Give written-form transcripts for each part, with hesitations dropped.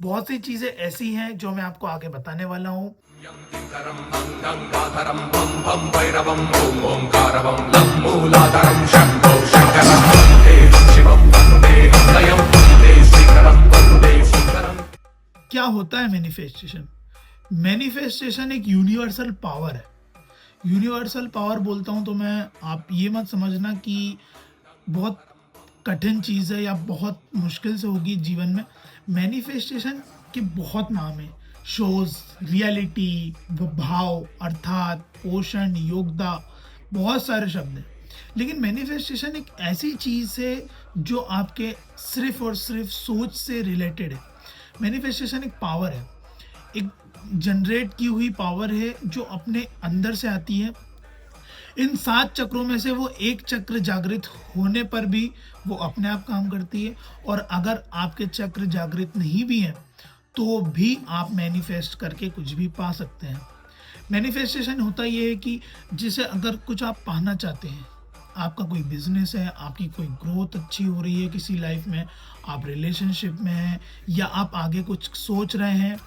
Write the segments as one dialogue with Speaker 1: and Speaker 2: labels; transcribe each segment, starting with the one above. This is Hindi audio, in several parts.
Speaker 1: बहुत सी चीजें ऐसी हैं जो मैं आपको आगे बताने वाला हूँ। क्या होता है मैनिफेस्टेशन? मैनिफेस्टेशन एक यूनिवर्सल पावर है। यूनिवर्सल पावर बोलता हूँ तो मैं, आप ये मत समझना कि बहुत कठिन चीज़ है या बहुत मुश्किल से होगी जीवन में। मैनिफेस्टेशन के बहुत नाम हैं, शोज, रियलिटी, भाव, अर्थात, पोषण, योगदा, बहुत सारे शब्द हैं। लेकिन मैनिफेस्टेशन एक ऐसी चीज़ है जो आपके सिर्फ और सिर्फ सोच से रिलेटेड है। मैनिफेस्टेशन एक पावर है, एक जनरेट की हुई पावर है जो अपने अंदर से आती है। इन 7 चक्रों में से वो एक चक्र जागृत होने पर भी वो अपने आप काम करती है, और अगर आपके चक्र जागृत नहीं भी हैं तो भी आप मैनिफेस्ट करके कुछ भी पा सकते हैं। मैनिफेस्टेशन होता ये है कि जिसे अगर कुछ आप पाना चाहते हैं, आपका कोई बिजनेस है, आपकी कोई ग्रोथ अच्छी हो रही है किसी लाइफ में, आप रिलेशनशिप में हैं, या आप आगे कुछ सोच रहे हैं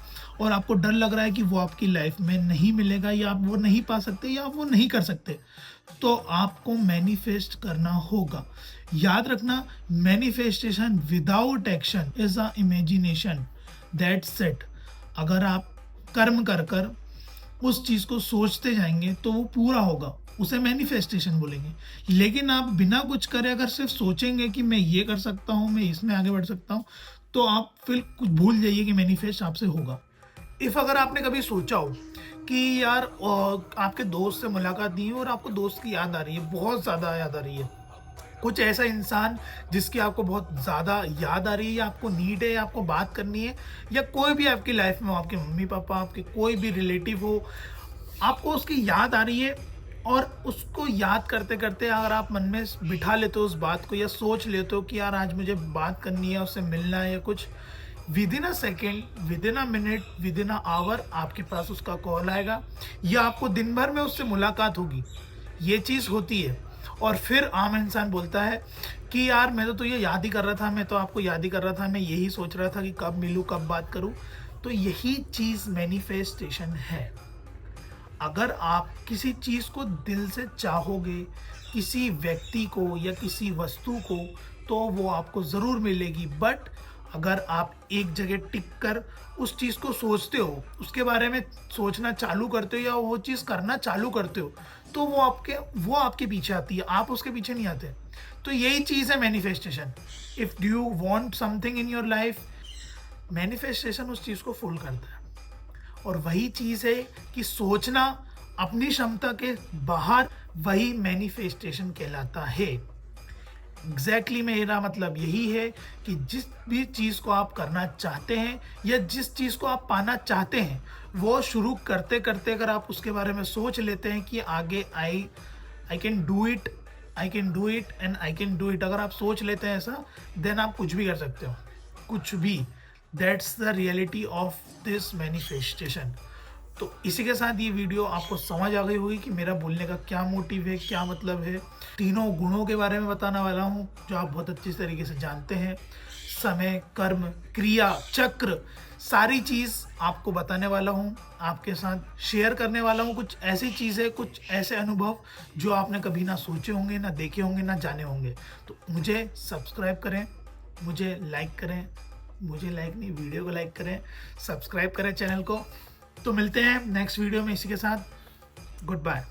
Speaker 1: और आपको डर लग रहा है कि वो आपकी लाइफ में नहीं मिलेगा, या आप वो नहीं पा सकते, या आप वो नहीं कर सकते, तो आपको मैनिफेस्ट करना होगा। याद रखना, manifestation without action is a imagination, that's it. अगर आप कर्म कर कर उस चीज़ को सोचते जाएंगे तो वो पूरा होगा, उसे मैनिफेस्टेशन बोलेंगे। लेकिन आप बिना कुछ करे अगर सिर्फ सोचेंगे कि मैं ये कर सकता हूँ, मैं इसमें आगे बढ़ सकता हूँ, तो आप फिर कुछ भूल जाइए कि मैनिफेस्ट आपसे होगा। इफ़ अगर आपने कभी सोचा हो कि यार आपके दोस्त से मुलाकात नहीं है और आपको दोस्त की याद आ रही है, बहुत ज़्यादा याद आ रही है, कुछ ऐसा इंसान जिसकी आपको बहुत ज़्यादा याद आ रही है, या आपको नीड है, या आपको बात करनी है, या कोई भी आपकी लाइफ में हो, आपके मम्मी पापा, आपके कोई भी रिलेटिव हो, आपको उसकी याद आ रही है, और उसको याद करते करते अगर आप मन में बिठा लेते हो उस बात को, या सोच लेते हो कि यार आज मुझे बात करनी है, उससे मिलना है या कुछ, within a second, within a minute, within a hour आपके पास उसका कॉल आएगा, या आपको दिन भर में उससे मुलाकात होगी। ये चीज़ होती है। और फिर आम इंसान बोलता है कि यार मैं तो ये याद ही कर रहा था, मैं तो आपको याद ही कर रहा था, मैं यही सोच रहा था कि कब मिलूँ, कब बात करूँ। तो यही चीज़ मैनिफेस्टेशन है। अगर आप किसी चीज़ को दिल से चाहोगे, किसी व्यक्ति को या किसी वस्तु को, तो वो आपको ज़रूर मिलेगी। बट अगर आप एक जगह टिक कर उस चीज़ को सोचते हो, उसके बारे में सोचना चालू करते हो, या वो चीज़ करना चालू करते हो, तो वो आपके पीछे आती है, आप उसके पीछे नहीं आते। तो यही चीज़ है manifestation. If do you want something in your life, manifestation उस चीज़ को फुल करता है। और वही चीज़ है कि सोचना अपनी क्षमता के बाहर, वही मैनिफेस्टेशन कहलाता है। एग्जैक्टली मेरा मतलब यही है कि जिस भी चीज़ को आप करना चाहते हैं, या जिस चीज़ को आप पाना चाहते हैं, वो शुरू करते करते अगर आप उसके बारे में सोच लेते हैं कि आगे I can do it, I can do it and I can do it, अगर आप सोच लेते हैं ऐसा, देन आप कुछ भी कर सकते हो, कुछ भी। That's the reality of this manifestation. तो इसी के साथ ये वीडियो आपको समझ आ गई होगी कि मेरा बोलने का क्या मोटिव है, क्या मतलब है। तीनों गुणों के बारे में बताने वाला हूँ जो आप बहुत अच्छी तरीके से जानते हैं। समय, कर्म, क्रिया, चक्र, सारी चीज़ आपको बताने वाला हूँ, आपके साथ शेयर करने वाला हूँ। कुछ ऐसी चीज़ें, कुछ ऐसे अनुभव जो आपने कभी ना सोचे होंगे, ना देखे होंगे, ना जाने होंगे। तो मुझे सब्सक्राइब करें, मुझे लाइक करें, मुझे लाइक नहीं, वीडियो को लाइक करें, सब्सक्राइब करें चैनल को। तो मिलते हैं नेक्स्ट वीडियो में इसी के साथ। Good bye.